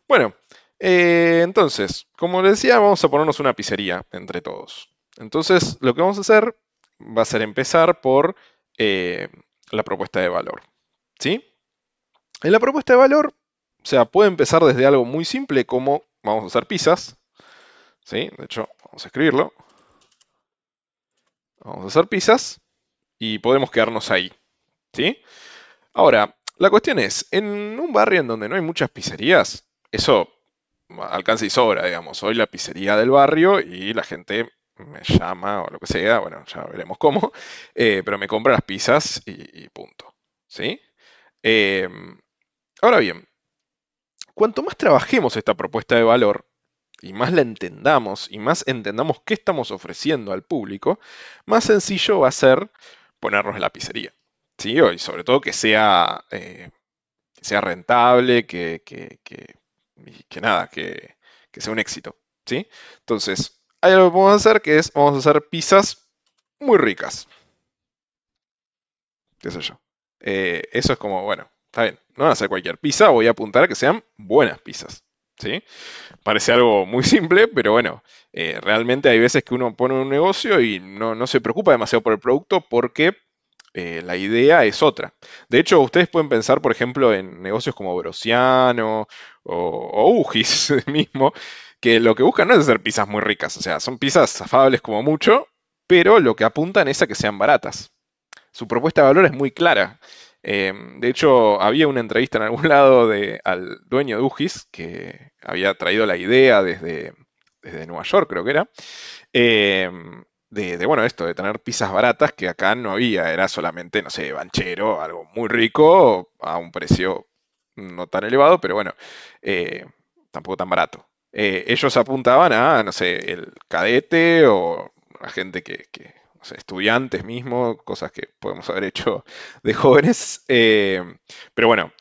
Bueno, entonces, como les decía, vamos a ponernos una pizzería entre todos. Entonces, lo que vamos a hacer va a ser empezar por eh, la propuesta de valor. ¿Sí? En la propuesta de valor, o sea, puede empezar desde algo muy simple como vamos a hacer pizzas. ¿Sí? De hecho, vamos a escribirlo. Vamos a hacer pizzas y podemos quedarnos ahí. ¿Sí? Ahora, la cuestión es, en un barrio en donde no hay muchas pizzerías, eso alcanza y sobra, digamos. Soy la pizzería del barrio y la gente me llama o lo que sea, bueno, ya veremos cómo, pero me compra las pizzas y punto. ¿Sí? Eh, ahora bien, cuanto más trabajemos esta propuesta de valor y más la entendamos y más entendamos qué estamos ofreciendo al público, más sencillo va a ser ponernos en la pizzería. ¿Sí? Y sobre todo que sea rentable, y que nada, que sea un éxito, ¿sí? Entonces, hay algo que podemos hacer que es, vamos a hacer pizzas muy ricas, qué sé yo. Eso es como, bueno, está bien, no van a hacer cualquier pizza, voy a apuntar a que sean buenas pizzas, ¿sí? Parece algo muy simple, pero bueno, realmente hay veces que uno pone un negocio y no se preocupa demasiado por el producto porque la idea es otra. De hecho, ustedes pueden pensar, por ejemplo, en negocios como Brosiano o Ugis mismo, que lo que buscan no es hacer pizzas muy ricas, o sea, son pizzas afables como mucho, pero lo que apuntan es a que sean baratas. Su propuesta de valor es muy clara. De hecho, había una entrevista en algún lado al dueño de Ugis que había traído la idea desde Nueva York, creo que era, eh, bueno, esto, de tener pizzas baratas que acá no había, era solamente, no sé, banchero, algo muy rico, a un precio no tan elevado, pero bueno, eh, tampoco tan barato. Ellos apuntaban a, no sé, el cadete o a gente no sé, estudiantes mismo, cosas que podemos haber hecho de jóvenes, pero bueno,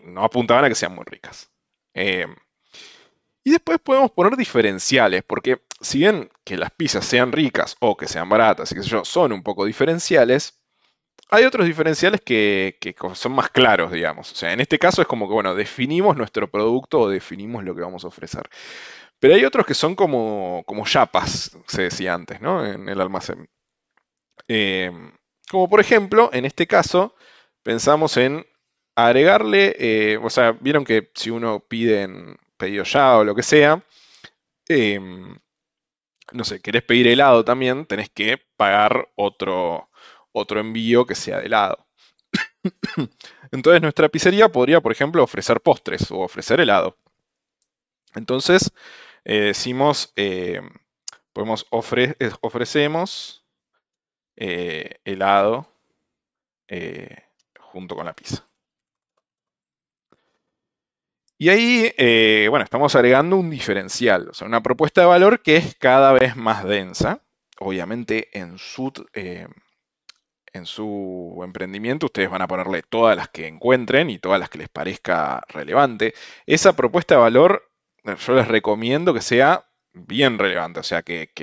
no apuntaban a que sean muy ricas. Eh, y después podemos poner diferenciales, porque si bien que las pizzas sean ricas o que sean baratas y qué sé yo, son un poco diferenciales, hay otros diferenciales que son más claros, digamos. O sea, en este caso es como que, bueno, definimos nuestro producto o definimos lo que vamos a ofrecer. Pero hay otros que son como yapas, se decía antes, ¿no? En el almacén. Eh, como por ejemplo, en este caso, pensamos en agregarle, o sea, vieron que si uno pide en pedido ya o lo que sea, em, no sé, querés pedir helado también, tenés que pagar otro envío que sea de helado. Entonces nuestra pizzería podría, por ejemplo, ofrecer postres o ofrecer helado. Entonces decimos, ofrecemos helado junto con la pizza. Y ahí, bueno, estamos agregando un diferencial, o sea, una propuesta de valor que es cada vez más densa. Obviamente en su emprendimiento ustedes van a ponerle todas las que encuentren y todas las que les parezca relevante. Esa propuesta de valor yo les recomiendo que sea bien relevante, o sea, que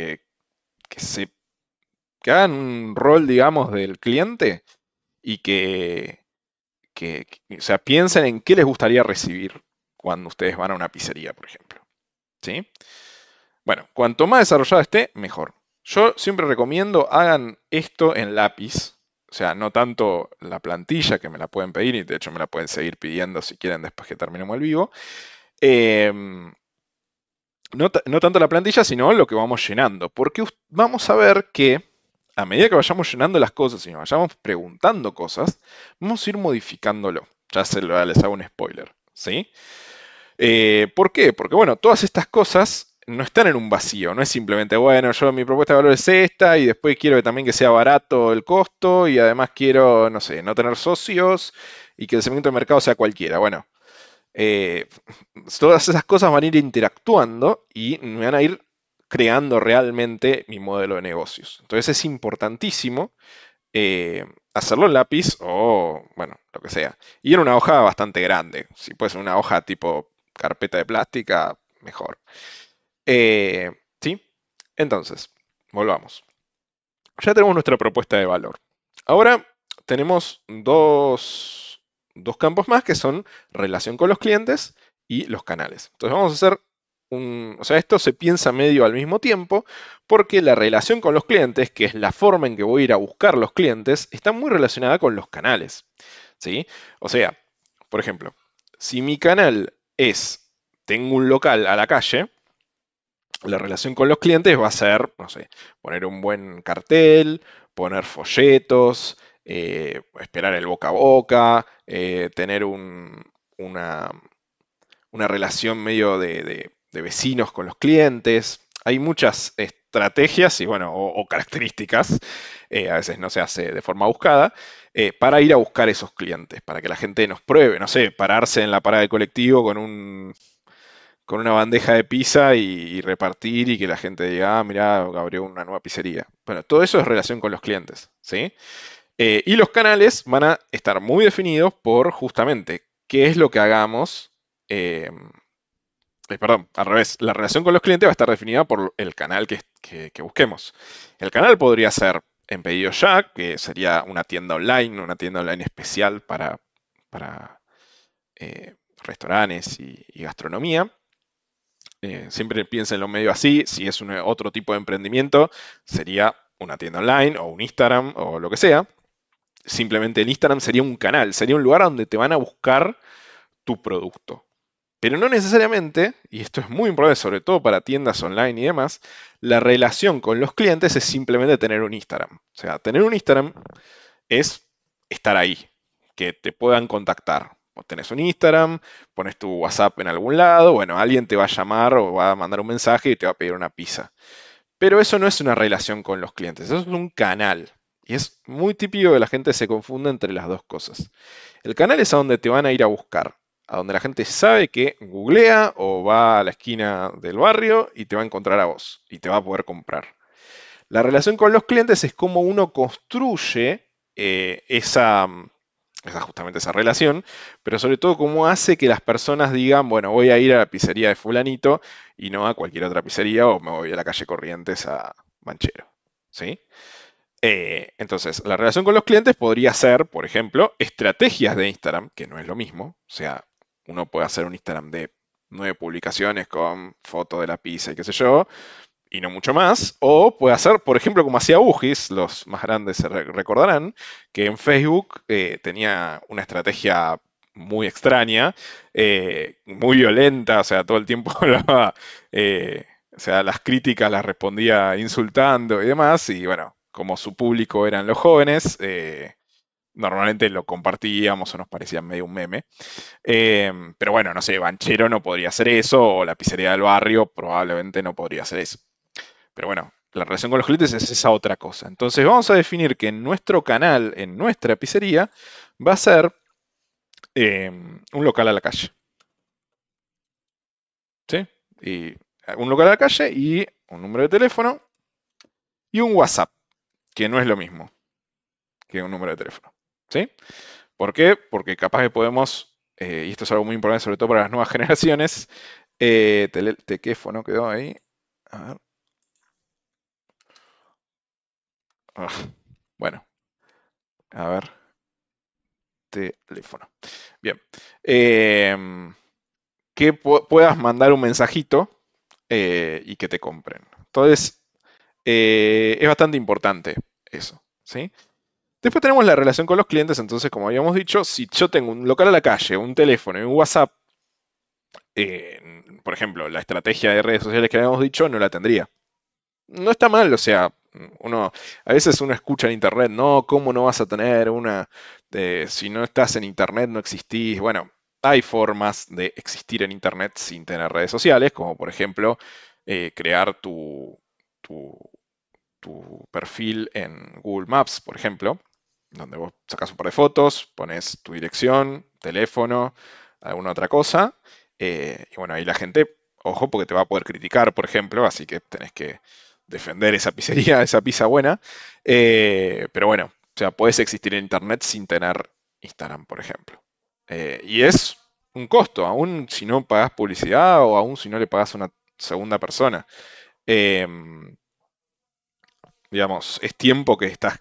hagan un rol, digamos, del cliente y o sea, piensen en qué les gustaría recibir cuando ustedes van a una pizzería, por ejemplo. ¿Sí? Bueno, cuanto más desarrollado esté, mejor. Yo siempre recomiendo hagan esto en lápiz, o sea, no tanto la plantilla que me la pueden pedir, y de hecho me la pueden seguir pidiendo si quieren después que terminemos el vivo. Em, no tanto la plantilla, sino lo que vamos llenando, porque vamos a ver que a medida que vayamos llenando las cosas y nos vayamos preguntando cosas, vamos a ir modificándolo. Les hago un spoiler, ¿sí? ¿Por qué? Porque, bueno, todas estas cosas no están en un vacío, no es simplemente, bueno, yo mi propuesta de valor es esta y después quiero que también que sea barato el costo y además quiero, no sé, no tener socios y que el segmento de mercado sea cualquiera. Bueno, eh, todas esas cosas van a ir interactuando y me van a ir creando realmente mi modelo de negocios. Entonces es importantísimo hacerlo en lápiz o, bueno, lo que sea. Y en una hoja bastante grande. Si puede ser una hoja tipo carpeta de plástica, mejor. ¿Sí? Entonces, volvamos. Ya tenemos nuestra propuesta de valor. Ahora tenemos dos campos más que son relación con los clientes y los canales. Entonces vamos a hacer o sea, esto se piensa medio al mismo tiempo porque la relación con los clientes, que es la forma en que voy a ir a buscar los clientes, está muy relacionada con los canales, ¿sí? O sea, por ejemplo, si mi canal es, tengo un local a la calle, la relación con los clientes va a ser, no sé, poner un buen cartel, poner folletos, esperar el boca a boca, tener una, una relación medio de vecinos con los clientes. Hay muchas estrategias y bueno, o características, a veces no se hace de forma buscada, para ir a buscar esos clientes, para que la gente nos pruebe, no sé, pararse en la parada de colectivo con una bandeja de pizza y repartir y que la gente diga, ah, mirá, abrió una nueva pizzería. Bueno, todo eso es relación con los clientes, ¿sí? Y los canales van a estar muy definidos por justamente qué es lo que hagamos. eh, Perdón, al revés, la relación con los clientes va a estar definida por el canal que busquemos. El canal podría ser en pedido ya, que sería una tienda online especial para restaurantes y gastronomía. Siempre piensa en lo medio así, si es otro tipo de emprendimiento, sería una tienda online o un Instagram o lo que sea. Simplemente el Instagram sería un canal, sería un lugar donde te van a buscar tu producto. Pero no necesariamente, y esto es muy importante, sobre todo para tiendas online y demás, la relación con los clientes es simplemente tener un Instagram. O sea, tener un Instagram es estar ahí, que te puedan contactar. Vos tenés un Instagram, pones tu WhatsApp en algún lado, bueno, alguien te va a llamar o va a mandar un mensaje y te va a pedir una pizza. Pero eso no es una relación con los clientes, eso es un canal. Y es muy típico que la gente se confunda entre las dos cosas. El canal es a donde te van a ir a buscar, a donde la gente sabe que googlea o va a la esquina del barrio y te va a encontrar a vos y te va a poder comprar. La relación con los clientes es cómo uno construye justamente esa relación, pero sobre todo cómo hace que las personas digan, bueno, voy a ir a la pizzería de fulanito y no a cualquier otra pizzería o me voy a la calle Corrientes a Banchero. ¿Sí? Entonces, la relación con los clientes podría ser, por ejemplo, estrategias de Instagram, que no es lo mismo. O sea, uno puede hacer un Instagram de 9 publicaciones con foto de la pizza y qué sé yo, y no mucho más. O puede hacer, por ejemplo, como hacía Ujis, los más grandes se recordarán, que en Facebook tenía una estrategia muy extraña, muy violenta, o sea, todo el tiempo hablaba, o sea, las críticas las respondía insultando y demás, y bueno, como su público eran los jóvenes, normalmente lo compartíamos o nos parecía medio un meme. Pero bueno, no sé, Banchero no podría hacer eso, o la pizzería del barrio probablemente no podría hacer eso. Pero bueno, la relación con los clientes es esa otra cosa. Entonces vamos a definir que en nuestro canal, en nuestra pizzería, va a ser un local a la calle. ¿Sí? Y un local a la calle y un número de teléfono y un WhatsApp, que no es lo mismo que un número de teléfono. ¿Sí? ¿Por qué? Porque capaz que podemos, y esto es algo muy importante sobre todo para las nuevas generaciones, teléfono quedó ahí. A ver. Ah, bueno, a ver, teléfono. Bien. Que puedas mandar un mensajito y que te compren. Entonces, es bastante importante eso, ¿sí? Después tenemos la relación con los clientes, entonces, como habíamos dicho, si yo tengo un local a la calle, un teléfono y un WhatsApp, por ejemplo, la estrategia de redes sociales que habíamos dicho no la tendría. No está mal, o sea, a veces uno escucha en internet, no, ¿cómo no vas a tener si no estás en internet no existís? Bueno, hay formas de existir en internet sin tener redes sociales, como por ejemplo crear tu, tu perfil en Google Maps, por ejemplo, donde vos sacas un par de fotos, pones tu dirección, teléfono, alguna otra cosa, y bueno, ahí la gente, ojo, porque te va a poder criticar, por ejemplo, así que tenés que defender esa pizzería, esa pizza buena, pero bueno, o sea, puedes existir en Internet sin tener Instagram, por ejemplo. Y es un costo, aún si no pagas publicidad o aún si no le pagas a una segunda persona. Em, digamos, es tiempo que estás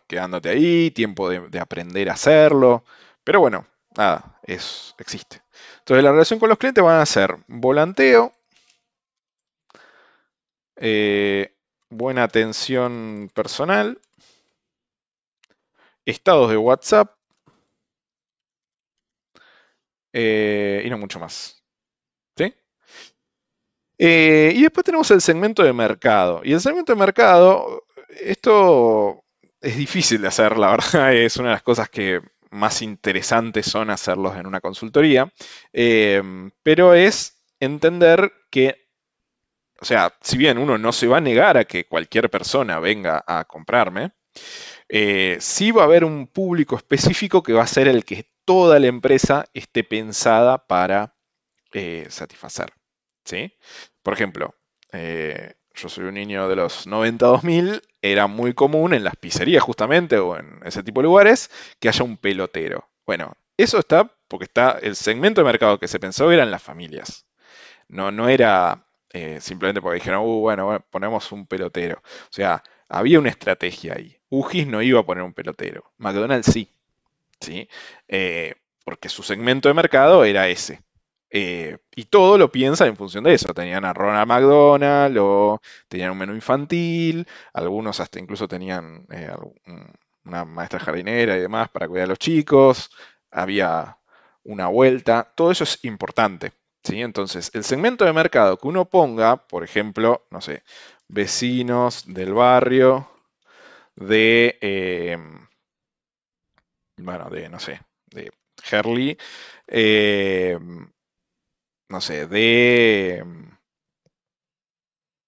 quedándote ahí, tiempo de aprender a hacerlo. Pero bueno, nada, existe. Entonces la relación con los clientes van a ser volanteo, buena atención personal, estados de WhatsApp y no mucho más. ¿Sí? Y después tenemos el segmento de mercado. Y el segmento de mercado, esto es difícil de hacer, la verdad, es una de las cosas que más interesantes son hacerlos en una consultoría, pero es entender que, o sea, si bien uno no se va a negar a que cualquier persona venga a comprarme, sí va a haber un público específico que va a ser el que toda la empresa esté pensada para satisfacer. ¿Sí? Por ejemplo, yo soy un niño de los 90-2000, era muy común en las pizzerías justamente o en ese tipo de lugares que haya un pelotero. Bueno, eso está porque está el segmento de mercado que se pensó eran las familias. No era simplemente porque dijeron, bueno, ponemos un pelotero. O sea, había una estrategia ahí. Ugis no iba a poner un pelotero. McDonald's sí. ¿Sí? Porque su segmento de mercado era ese. Y todo lo piensa en función de eso. Tenían a Ronald McDonald, o tenían un menú infantil, algunos hasta incluso tenían una maestra jardinera y demás para cuidar a los chicos, había una vuelta, todo eso es importante. ¿Sí? Entonces, el segmento de mercado que uno ponga, por ejemplo, no sé, vecinos del barrio de, bueno, de, no sé, de Herley, eh, no sé, de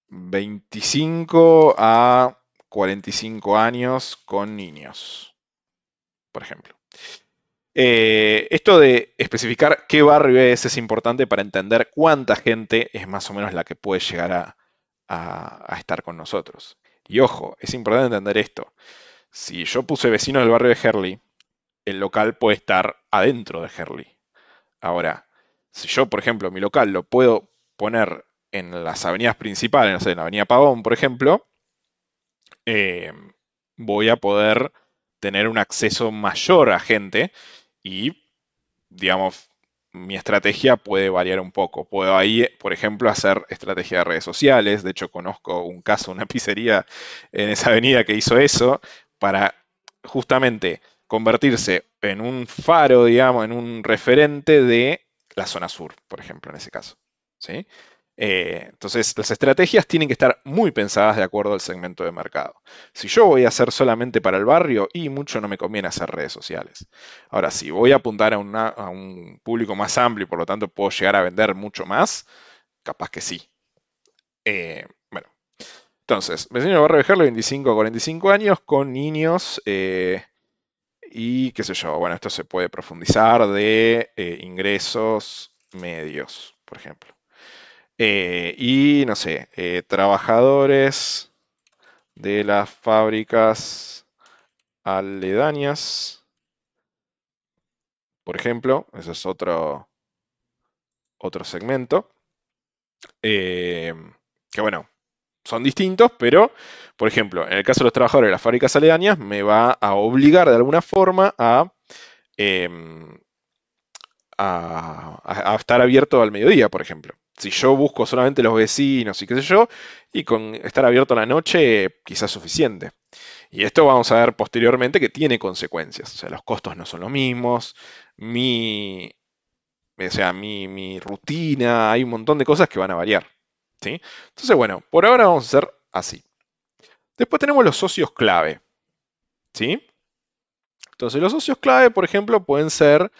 25 a 45 años con niños, por ejemplo. Esto de especificar qué barrio es importante para entender cuánta gente es más o menos la que puede llegar a estar con nosotros. Y ojo, es importante entender esto. Si yo puse vecino del barrio de Herley, el local puede estar adentro de Herley. Ahora, si yo, por ejemplo, mi local lo puedo poner en las avenidas principales, no sé, en la avenida Pavón, por ejemplo, eh, voy a poder tener un acceso mayor a gente y, digamos, mi estrategia puede variar un poco. Puedo ahí, por ejemplo, hacer estrategia de redes sociales. De hecho, conozco un caso, una pizzería en esa avenida que hizo eso para justamente convertirse en un faro, digamos, en un referente de la zona sur, por ejemplo, en ese caso. ¿Sí? Entonces, las estrategias tienen que estar muy pensadas de acuerdo al segmento de mercado. Si yo voy a hacer solamente para el barrio, y mucho no me conviene hacer redes sociales. Ahora, si voy a apuntar a un público más amplio y por lo tanto puedo llegar a vender mucho más, capaz que sí. Bueno, entonces, vecino del barrio de Herley, 25 a 45 años, con niños y qué sé yo. Bueno, esto se puede profundizar de ingresos medios, por ejemplo. Y no sé, trabajadores de las fábricas aledañas, por ejemplo, ese es otro segmento, eh, que bueno, son distintos, pero, por ejemplo, en el caso de los trabajadores de las fábricas aledañas, me va a obligar de alguna forma em, a estar abierto al mediodía, por ejemplo. Si yo busco solamente los vecinos y qué sé yo, y con estar abierto a la noche quizás suficiente. Y esto vamos a ver posteriormente que tiene consecuencias. O sea, los costos no son los mismos, mi, mi rutina, hay un montón de cosas que van a variar. ¿Sí? Entonces, bueno, por ahora vamos a hacer así. Después tenemos los socios clave. ¿Sí? Entonces, los socios clave, por ejemplo, pueden ser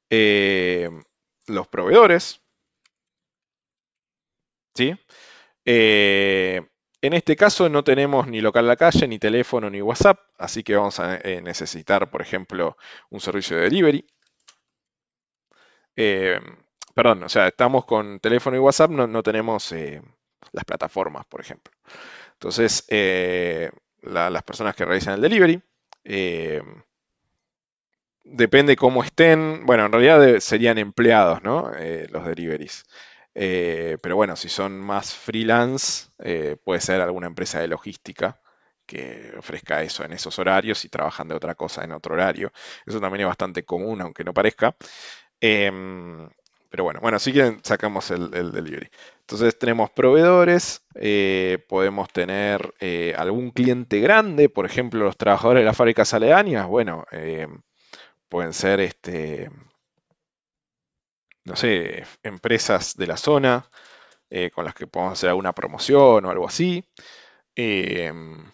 eh, los proveedores. ¿Sí? Eh, en este caso no tenemos ni local a la calle, ni teléfono, ni WhatsApp, así que vamos a necesitar, por ejemplo, un servicio de delivery. Eh, Perdón, o sea, estamos con teléfono y WhatsApp, no tenemos las plataformas, por ejemplo. Entonces, las personas que realizan el delivery, eh, depende cómo estén, bueno, en realidad serían empleados, ¿no? Los deliveries. Pero bueno, si son más freelance, puede ser alguna empresa de logística que ofrezca eso en esos horarios y trabajan de otra cosa en otro horario. Eso también es bastante común, aunque no parezca. Em, pero bueno, si quieren sacamos el delivery. Entonces tenemos proveedores, podemos tener algún cliente grande, por ejemplo, los trabajadores de las fábricas aledañas, bueno, pueden ser, no sé, empresas de la zona con las que podemos hacer alguna promoción o algo así. Em,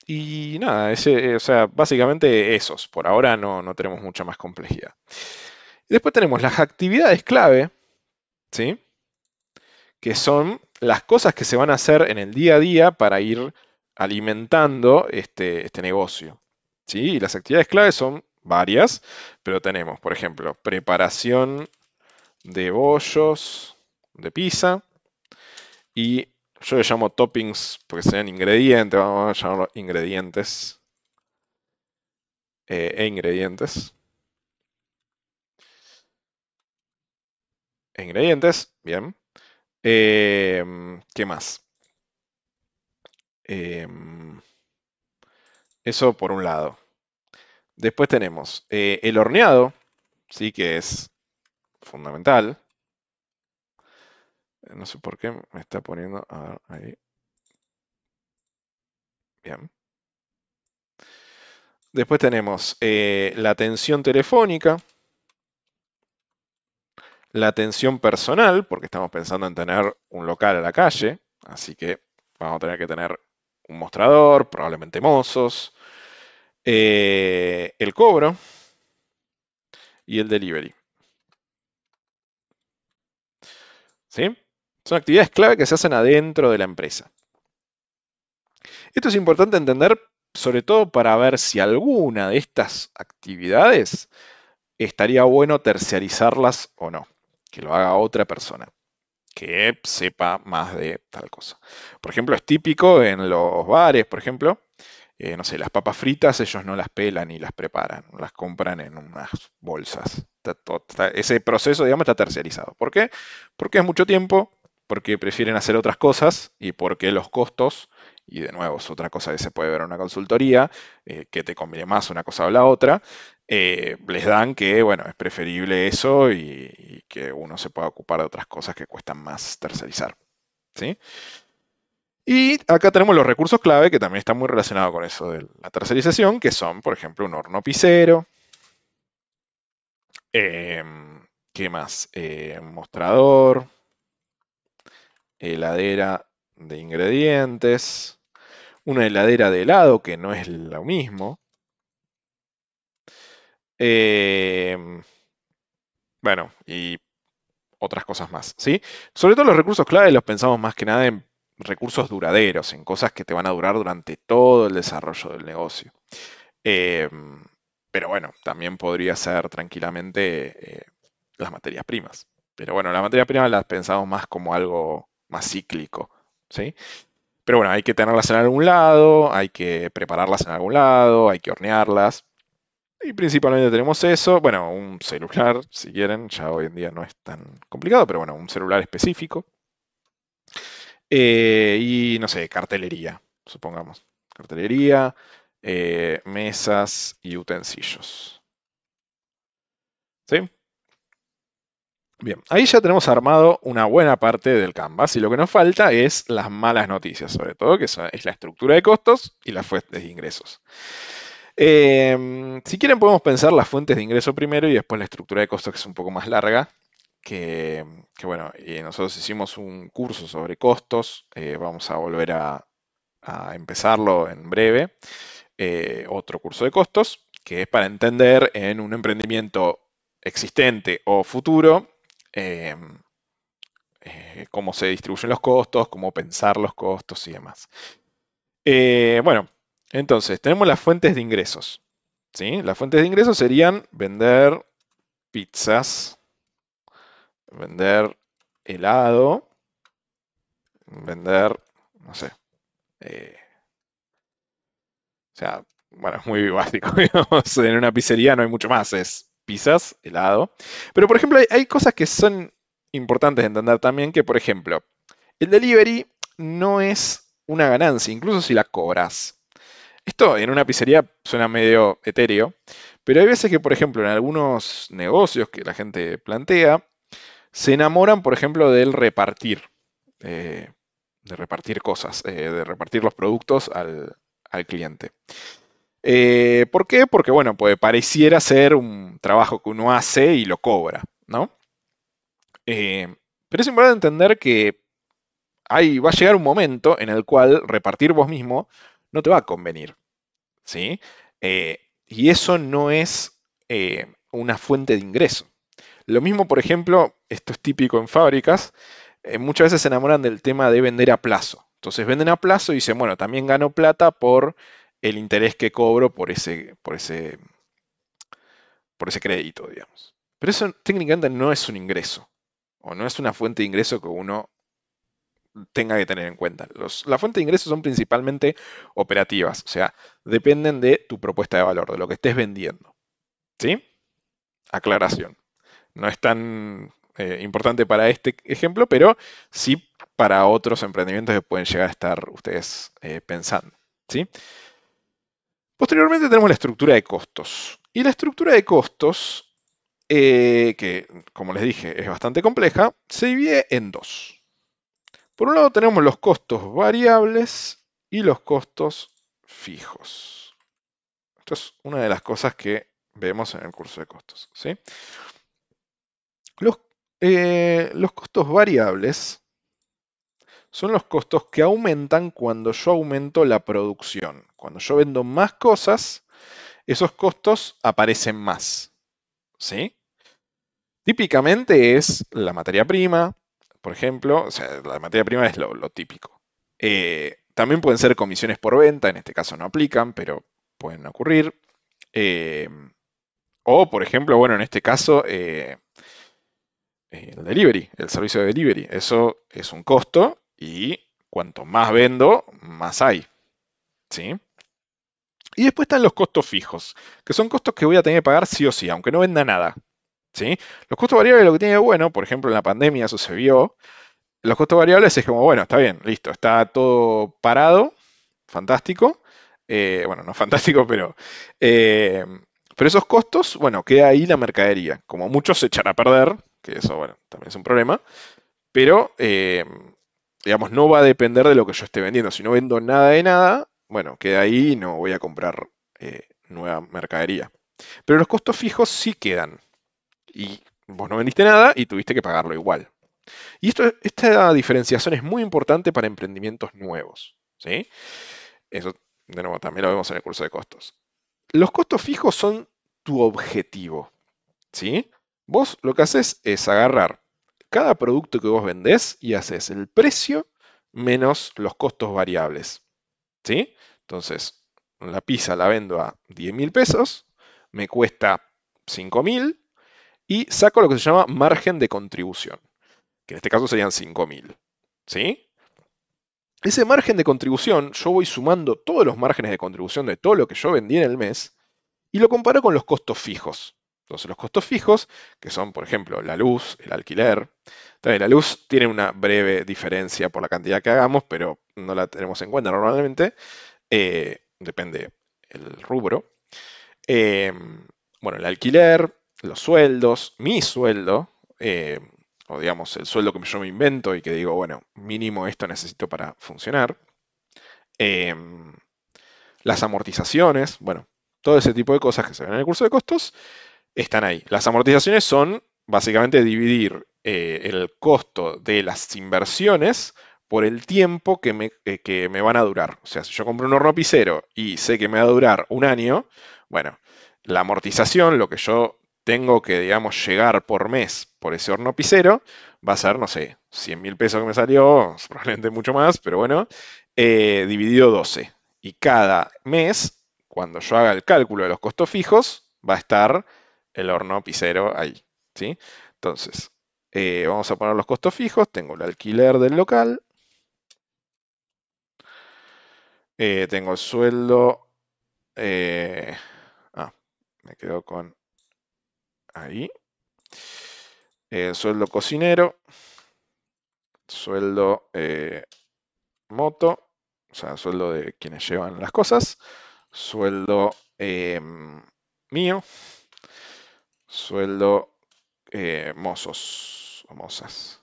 y nada, o sea, básicamente esos. Por ahora no tenemos mucha más complejidad. Y después tenemos las actividades clave, ¿sí? Que son las cosas que se van a hacer en el día a día para ir alimentando este negocio. ¿Sí? Y las actividades clave son varias, pero tenemos, por ejemplo, preparación de bollos de pizza y yo le llamo toppings porque sean ingredientes, vamos a llamarlo ingredientes e ingredientes. E ingredientes, bien. ¿Qué más? Em, Eso por un lado. Después tenemos el horneado, sí que es fundamental. No sé por qué me está poniendo. A ver, ahí. Bien. Después tenemos la atención telefónica, la atención personal, porque estamos pensando en tener un local a la calle, así que vamos a tener que tener un mostrador, probablemente mozos, el cobro y el delivery. ¿Sí? Son actividades clave que se hacen adentro de la empresa. Esto es importante entender, sobre todo para ver si alguna de estas actividades estaría bueno terciarizarlas o no, que lo haga otra persona, que sepa más de tal cosa. Por ejemplo, es típico en los bares, por ejemplo, no sé, las papas fritas ellos no las pelan y las preparan, las compran en unas bolsas. Ese proceso, digamos, está terciarizado. ¿Por qué? Porque es mucho tiempo, porque prefieren hacer otras cosas y porque los costos, y de nuevo es otra cosa que se puede ver en una consultoría, que te conviene más una cosa o la otra, les dan que, bueno, es preferible eso y que uno se pueda ocupar de otras cosas que cuestan más tercerizar. ¿Sí? Y acá tenemos los recursos clave que también están muy relacionados con eso de la tercerización, que son, por ejemplo, un horno pisero, ¿qué más? Mostrador, heladera de ingredientes, una heladera de helado, que no es lo mismo. em, bueno, y otras cosas más, ¿sí? Sobre todo los recursos clave los pensamos más que nada en recursos duraderos, en cosas que te van a durar durante todo el desarrollo del negocio. Eh, pero bueno, también podría ser tranquilamente las materias primas. Pero bueno, las materias primas las pensamos más como algo más cíclico, ¿sí? Pero bueno, hay que tenerlas en algún lado, hay que prepararlas en algún lado, hay que hornearlas. Y principalmente tenemos eso, bueno, un celular, si quieren, ya hoy en día no es tan complicado, pero bueno, un celular específico. Y no sé, cartelería, supongamos. Cartelería, mesas y utensilios. ¿Sí? Bien, ahí ya tenemos armado una buena parte del Canvas y lo que nos falta es las malas noticias, sobre todo, que es la estructura de costos y las fuentes de ingresos. Si quieren podemos pensar las fuentes de ingreso primero y después la estructura de costos, que es un poco más larga, que bueno, nosotros hicimos un curso sobre costos, vamos a volver a empezarlo en breve, otro curso de costos, que es para entender en un emprendimiento existente o futuro, eh, cómo se distribuyen los costos, cómo pensar los costos y demás. Bueno, entonces tenemos las fuentes de ingresos. ¿Sí? Las fuentes de ingresos serían vender pizzas, vender helado, vender, no sé, eh, o sea, bueno, es muy básico, digamos, en una pizzería no hay mucho más, es pizzas, helado. Pero por ejemplo, hay cosas que son importantes de entender también, que por ejemplo, el delivery no es una ganancia, incluso si la cobras. Esto en una pizzería suena medio etéreo, Pero hay veces que, por ejemplo, en algunos negocios que la gente plantea, se enamoran, por ejemplo, del repartir, eh, de repartir cosas, de repartir los productos al cliente. ¿Por qué? Porque, bueno, pues pareciera ser un trabajo que uno hace y lo cobra, ¿no? Pero es importante entender que va a llegar un momento en el cual repartir vos mismo no te va a convenir, ¿sí? Y eso no es una fuente de ingreso. Lo mismo, por ejemplo, esto es típico en fábricas, muchas veces se enamoran del tema de vender a plazo. Entonces venden a plazo y dicen, bueno, también gano plata por el interés que cobro por ese crédito, digamos. Pero eso técnicamente no es un ingreso, o no es una fuente de ingreso que uno tenga que tener en cuenta. La fuente de ingresos son principalmente operativas, o sea, dependen de tu propuesta de valor, de lo que estés vendiendo. ¿Sí? Aclaración. No es tan importante para este ejemplo, pero sí para otros emprendimientos que pueden llegar a estar ustedes pensando. ¿Sí? Posteriormente tenemos la estructura de costos. Y la estructura de costos, que como les dije es bastante compleja, se divide en dos. Por un lado tenemos los costos variables y los costos fijos. Esto es una de las cosas que vemos en el curso de costos. ¿Sí? Los, los costos variables son los costos que aumentan cuando yo aumento la producción. Cuando yo vendo más cosas, esos costos aparecen más. ¿Sí? Típicamente es la materia prima, por ejemplo, o sea, la materia prima es lo típico. También pueden ser comisiones por venta, en este caso no aplican, pero pueden ocurrir. Eh, o, por ejemplo, bueno, en este caso, el delivery, el servicio de delivery. Eso es un costo y cuanto más vendo, más hay. ¿Sí? Y después están los costos fijos, que son costos que voy a tener que pagar sí o sí, aunque no venda nada. ¿Sí? Los costos variables lo que tiene de bueno, por ejemplo, en la pandemia eso se vio. Los costos variables es como, bueno, está bien, listo, está todo parado, fantástico. Bueno, no fantástico, eh, pero esos costos, bueno, queda ahí la mercadería. Como muchos se echan a perder, que eso, bueno, también es un problema, pero, digamos, no va a depender de lo que yo esté vendiendo. Si no vendo nada de nada, bueno, queda ahí y no voy a comprar nueva mercadería. Pero los costos fijos sí quedan. Y vos no vendiste nada y tuviste que pagarlo igual. Y esta diferenciación es muy importante para emprendimientos nuevos. ¿Sí? Eso, de nuevo, también lo vemos en el curso de costos. Los costos fijos son tu objetivo. ¿Sí? Vos lo que haces es agarrar cada producto que vos vendés y haces el precio menos los costos variables. ¿Sí? Entonces, la pizza la vendo a 10.000 pesos, me cuesta 5.000 y saco lo que se llama margen de contribución, que en este caso serían 5.000. ¿Sí? Ese margen de contribución, yo voy sumando todos los márgenes de contribución de todo lo que yo vendí en el mes y lo comparo con los costos fijos. Entonces, los costos fijos, que son, por ejemplo, la luz, el alquiler. También la luz tiene una breve diferencia por la cantidad que hagamos, pero no la tenemos en cuenta normalmente. Depende el rubro. Eh, bueno, el alquiler, los sueldos, mi sueldo, o digamos el sueldo que yo me invento y que digo, bueno, mínimo esto necesito para funcionar. Eh, las amortizaciones, bueno, todo ese tipo de cosas que se ven en el curso de costos están ahí. Las amortizaciones son básicamente dividir el costo de las inversiones por el tiempo que me van a durar. O sea, si yo compro un horno pisero y sé que me va a durar un año, bueno, la amortización, lo que yo tengo que, digamos, llegar por mes por ese horno pisero, va a ser, no sé, 100.000 pesos que me salió, probablemente mucho más, pero bueno, dividido 12. Y cada mes, cuando yo haga el cálculo de los costos fijos, va a estar el horno pisero ahí. ¿Sí? Entonces, vamos a poner los costos fijos. Tengo el alquiler del local. Tengo el sueldo. eh, ah, me quedo con ahí. Sueldo cocinero. Sueldo moto. O sea, sueldo de quienes llevan las cosas. Sueldo mío, sueldo mozos o mozas.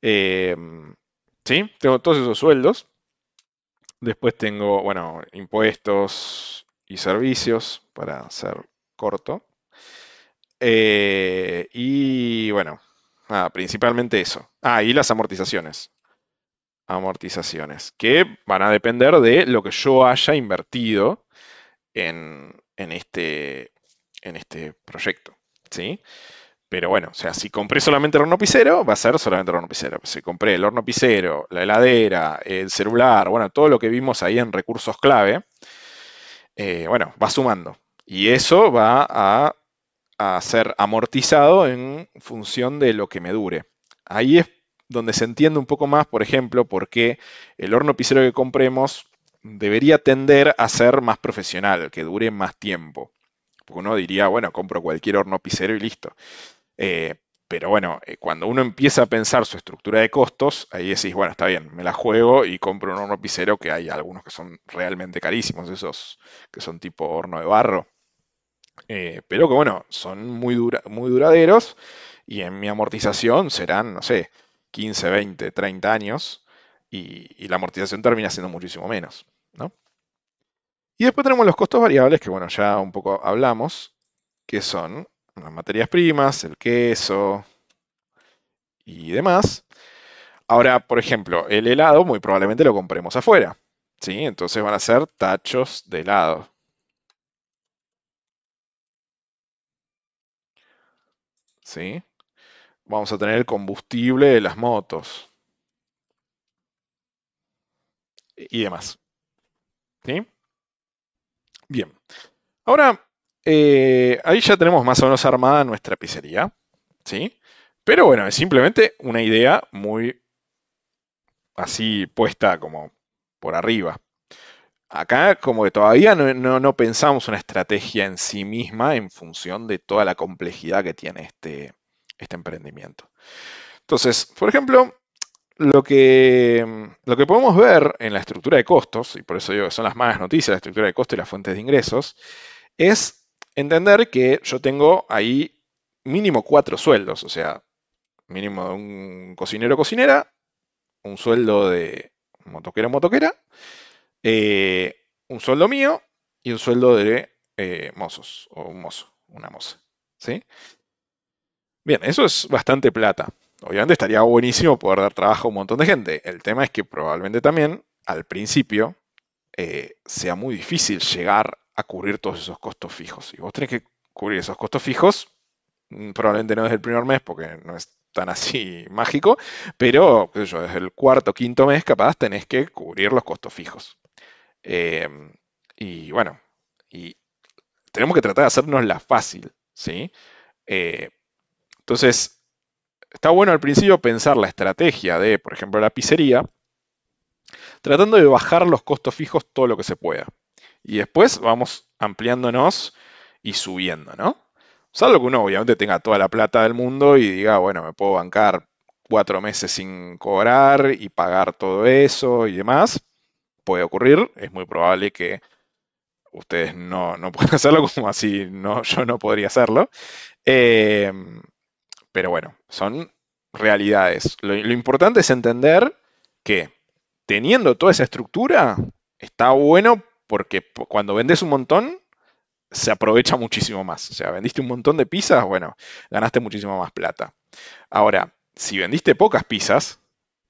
Eh, ¿Sí? Tengo todos esos sueldos. Después tengo, bueno, impuestos y servicios para ser corto. Y bueno, nada, principalmente eso. Ah, y las amortizaciones. Amortizaciones, que van a depender de lo que yo haya invertido en este proyecto. ¿Sí? Pero bueno, o sea, si compré solamente el horno pisero, va a ser solamente el horno pisero. Si compré el horno pisero, la heladera, el celular, bueno, todo lo que vimos ahí en recursos clave, bueno, va sumando. Y eso va a ser amortizado en función de lo que me dure. Ahí es donde se entiende un poco más, por ejemplo, por qué el horno pisero que compremos debería tender a ser más profesional, que dure más tiempo. Porque uno diría, bueno, compro cualquier horno pisero y listo. Eh, pero bueno, cuando uno empieza a pensar su estructura de costos, ahí decís, bueno, está bien, me la juego y compro un horno pisero, que hay algunos que son realmente carísimos, esos que son tipo horno de barro, pero que bueno, son muy duraderos y en mi amortización serán, no sé, 15, 20, 30 años y la amortización termina siendo muchísimo menos, ¿no? Y después tenemos los costos variables, que bueno, ya un poco hablamos, que son las materias primas, el queso y demás. Ahora, por ejemplo, el helado muy probablemente lo compremos afuera, ¿sí? Entonces van a ser tachos de helado, ¿sí? Vamos a tener el combustible de las motos y demás, ¿sí? Bien. Ahora, ahí ya tenemos más o menos armada nuestra pizzería, ¿sí? Pero bueno, es simplemente una idea muy así puesta como por arriba. Acá como que todavía no pensamos una estrategia en sí misma en función de toda la complejidad que tiene este emprendimiento. Entonces, por ejemplo, lo que podemos ver en la estructura de costos, y por eso digo que son las malas noticias, la estructura de costos y las fuentes de ingresos, es entender que yo tengo ahí mínimo 4 sueldos, o sea, mínimo de un cocinero o cocinera, un sueldo de motoquero o motoquera, un sueldo mío y un sueldo de mozos o un mozo, una moza. ¿Sí? Bien, eso es bastante plata. Obviamente estaría buenísimo poder dar trabajo a un montón de gente. El tema es que probablemente también al principio sea muy difícil llegar a cubrir todos esos costos fijos. Y vos tenés que cubrir esos costos fijos, probablemente no desde el primer mes porque no es tan así mágico, pero qué sé yo, desde el cuarto o quinto mes capaz tenés que cubrir los costos fijos. Eh, y bueno, y tenemos que tratar de hacernos la fácil, ¿sí? Eh, entonces, está bueno al principio pensar la estrategia de, por ejemplo, la pizzería, tratando de bajar los costos fijos todo lo que se pueda. Y después vamos ampliándonos y subiendo, ¿no? Salvo que uno obviamente tenga toda la plata del mundo y diga, bueno, me puedo bancar 4 meses sin cobrar y pagar todo eso y demás. Puede ocurrir, es muy probable que ustedes no puedan hacerlo como así no, yo no podría hacerlo. Eh, pero bueno, son realidades. Lo importante es entender que teniendo toda esa estructura, está bueno porque cuando vendes un montón, se aprovecha muchísimo más. O sea, vendiste un montón de pizzas, bueno, ganaste muchísimo más plata. Ahora, si vendiste pocas pizzas,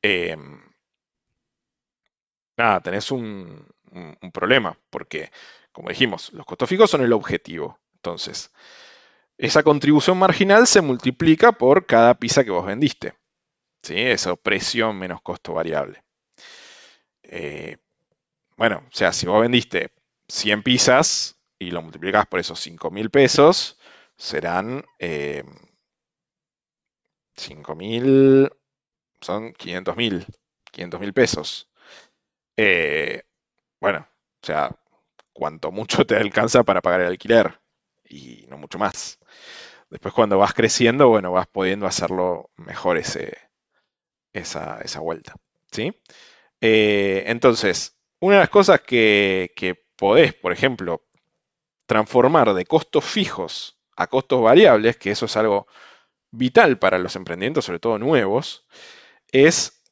eh, nada, tenés un problema, porque, como dijimos, los costos fijos son el objetivo. Entonces, esa contribución marginal se multiplica por cada pizza que vos vendiste. ¿Sí? Eso, precio menos costo variable. Eh, bueno, o sea, si vos vendiste 100 pizzas y lo multiplicás por esos 5.000 pesos, serán 5.000, son 500.000 pesos. Eh, bueno, o sea, cuanto mucho te alcanza para pagar el alquiler y no mucho más. Después cuando vas creciendo, bueno, vas pudiendo hacerlo mejor esa vuelta. ¿Sí? Entonces, una de las cosas que podés, por ejemplo, transformar de costos fijos a costos variables, que eso es algo vital para los emprendimientos, sobre todo nuevos, es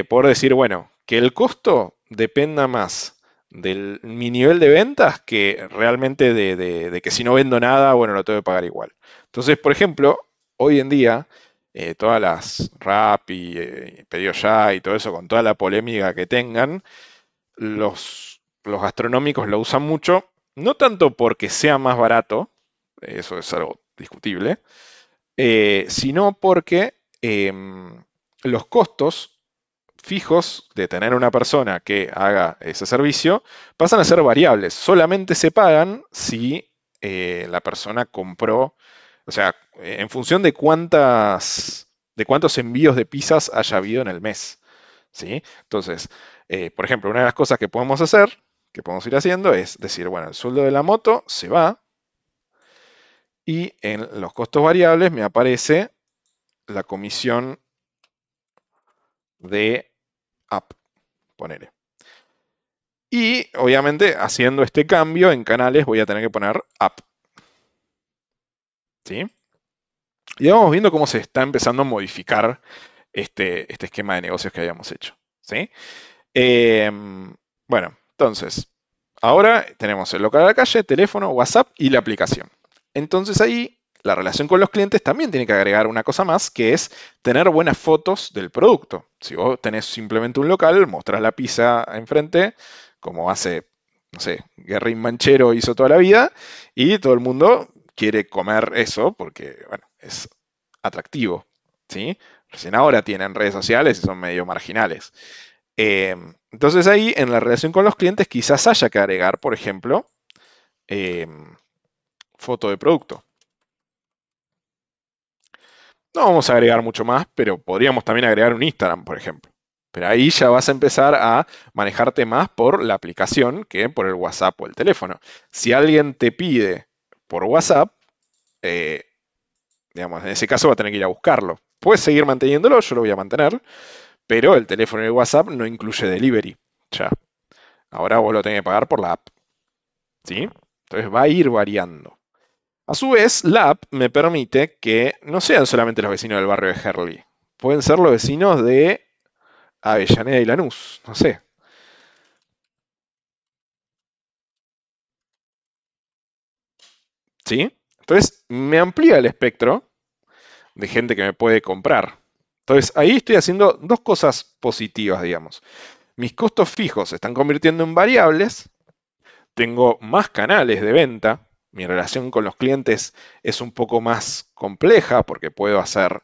poder decir, bueno, que el costo dependa más de mi nivel de ventas que realmente de que si no vendo nada, bueno, lo tengo que pagar igual. Entonces, por ejemplo, hoy en día, todas las Rappi, Pedido Ya y todo eso, con toda la polémica que tengan, los gastronómicos lo usan mucho, no tanto porque sea más barato, eso es algo discutible, sino porque los costos fijos de tener una persona que haga ese servicio pasan a ser variables. Solamente se pagan si la persona compró, o sea, en función de cuántos envíos de pizzas haya habido en el mes. ¿Sí? Entonces, por ejemplo, una de las cosas que podemos hacer, que podemos ir haciendo, es decir, bueno, el sueldo de la moto se va y en los costos variables me aparece la comisión de app, ponele. Y obviamente haciendo este cambio en canales voy a tener que poner app. ¿Sí? Y vamos viendo cómo se está empezando a modificar este esquema de negocios que habíamos hecho. ¿Sí? Bueno, entonces, ahora tenemos el local a la calle, teléfono, WhatsApp y la aplicación. Entonces ahí la relación con los clientes también tiene que agregar una cosa más, que es tener buenas fotos del producto. Si vos tenés simplemente un local, mostrás la pizza enfrente, como hace, no sé, Guerrín Manchero hizo toda la vida, y todo el mundo quiere comer eso porque, bueno, es atractivo, ¿sí? Recién ahora tienen redes sociales y son medio marginales. Entonces ahí en la relación con los clientes quizás haya que agregar, por ejemplo, eh, foto de producto. No vamos a agregar mucho más, pero podríamos también agregar un Instagram, por ejemplo. Pero ahí ya vas a empezar a manejarte más por la aplicación que por el WhatsApp o el teléfono. Si alguien te pide por WhatsApp, eh, digamos, en ese caso va a tener que ir a buscarlo. Puedes seguir manteniéndolo, yo lo voy a mantener, pero el teléfono y el WhatsApp no incluye delivery. Ya. Ahora vos lo tenés que pagar por la app. ¿Sí? Entonces va a ir variando. A su vez, la app me permite que no sean solamente los vecinos del barrio de Herley. Pueden ser los vecinos de Avellaneda y Lanús, no sé. ¿Sí? Entonces me amplía el espectro de gente que me puede comprar. Entonces ahí estoy haciendo dos cosas positivas, digamos. Mis costos fijos se están convirtiendo en variables, tengo más canales de venta, mi relación con los clientes es un poco más compleja porque puedo hacer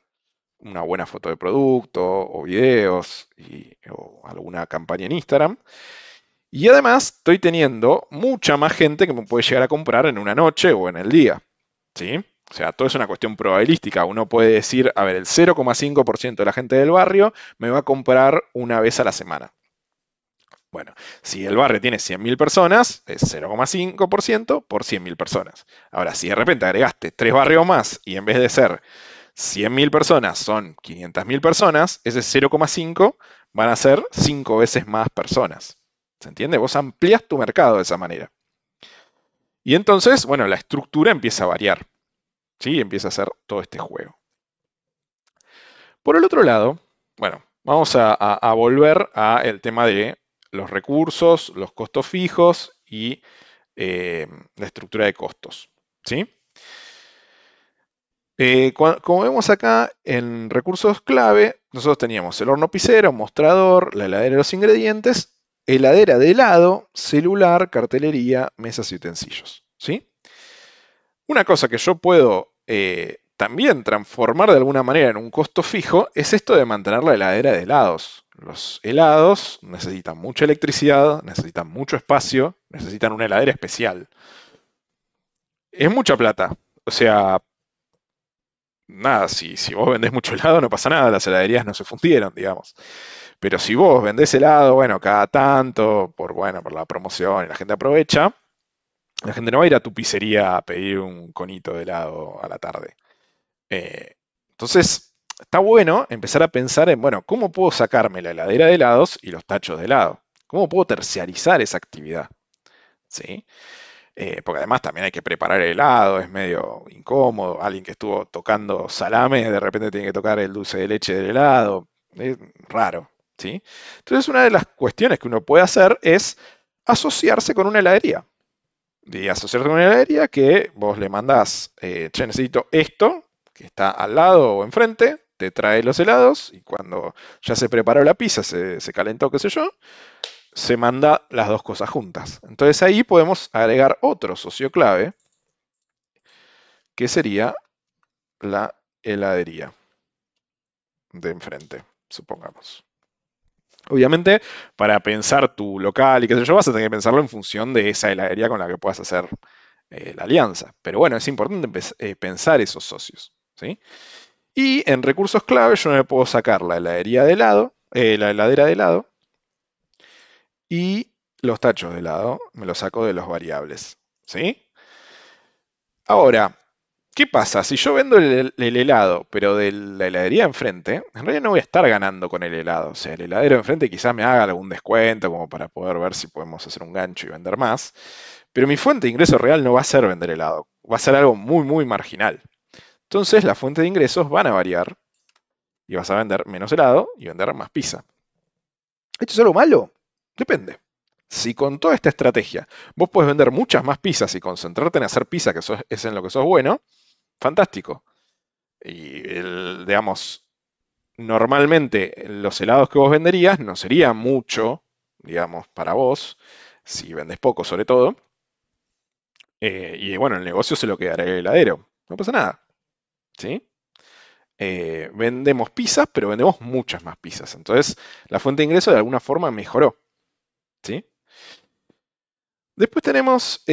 una buena foto de producto o videos o alguna campaña en Instagram. Y además estoy teniendo mucha más gente que me puede llegar a comprar en una noche o en el día. ¿Sí? O sea, todo es una cuestión probabilística. Uno puede decir, a ver, el 0,5% de la gente del barrio me va a comprar una vez a la semana. Bueno, si el barrio tiene 100.000 personas, es 0,5% por 100.000 personas. Ahora, si de repente agregaste 3 barrios más y en vez de ser 100.000 personas son 500.000 personas, ese 0,5 van a ser 5 veces más personas. ¿Se entiende? Vos amplias tu mercado de esa manera. Y entonces, bueno, la estructura empieza a variar. ¿Sí? Empieza a hacer todo este juego. Por el otro lado, bueno, vamos a volver al tema de los recursos, los costos fijos y la estructura de costos. ¿Sí? Como vemos acá en recursos clave, nosotros teníamos el horno pisero, mostrador, la heladera de los ingredientes, heladera de helado, celular, cartelería, mesas y utensilios. ¿Sí? Una cosa que yo puedo también transformar de alguna manera en un costo fijo es esto de mantener la heladera de helados. Los helados necesitan mucha electricidad, necesitan mucho espacio, necesitan una heladera especial. Es mucha plata. O sea, nada, si vos vendés mucho helado no pasa nada, las heladerías no se fundieron, digamos. Pero si vos vendés helado, bueno, cada tanto, por la promoción y la gente aprovecha, la gente no va a ir a tu pizzería a pedir un conito de helado a la tarde. Eh, entonces, está bueno empezar a pensar en, bueno, ¿cómo puedo sacarme la heladera de helados y los tachos de helado? ¿Cómo puedo terciarizar esa actividad? ¿Sí? Porque además también hay que preparar el helado, es medio incómodo. Alguien que estuvo tocando salame, de repente tiene que tocar el dulce de leche del helado. Es raro, ¿sí? Entonces una de las cuestiones que uno puede hacer es asociarse con una heladería. Y asociarse con una heladería que vos le mandás, che, necesito esto, que está al lado o enfrente, te trae los helados y cuando ya se preparó la pizza, se calentó, qué sé yo, se manda las dos cosas juntas. Entonces ahí podemos agregar otro socio clave, que sería la heladería de enfrente, supongamos. Obviamente, para pensar tu local y qué sé yo, vas a tener que pensarlo en función de esa heladería con la que puedas hacer la alianza. Pero bueno, es importante pensar esos socios, ¿sí? Y en recursos clave yo me puedo sacar la heladería de lado, la heladera de lado y los tachos de lado me los saco de los variables, ¿sí? Ahora, ¿qué pasa? Si yo vendo el helado, pero de la heladería enfrente, en realidad no voy a estar ganando con el helado. O sea, el heladero enfrente quizás me haga algún descuento como para poder ver si podemos hacer un gancho y vender más. Pero mi fuente de ingreso real no va a ser vender helado. Va a ser algo muy, muy marginal. Entonces, las fuentes de ingresos van a variar y vas a vender menos helado y vender más pizza. ¿Esto es algo malo? Depende. Si con toda esta estrategia vos podés vender muchas más pizzas y concentrarte en hacer pizza, que es en lo que sos bueno, fantástico. Y digamos, normalmente los helados que vos venderías no sería mucho, digamos, para vos, si vendes poco sobre todo. Y bueno, el negocio se lo quedará el heladero. No pasa nada, ¿sí? Vendemos pizzas, pero vendemos muchas más pizzas. Entonces, la fuente de ingreso de alguna forma mejoró, ¿sí? Después tenemos,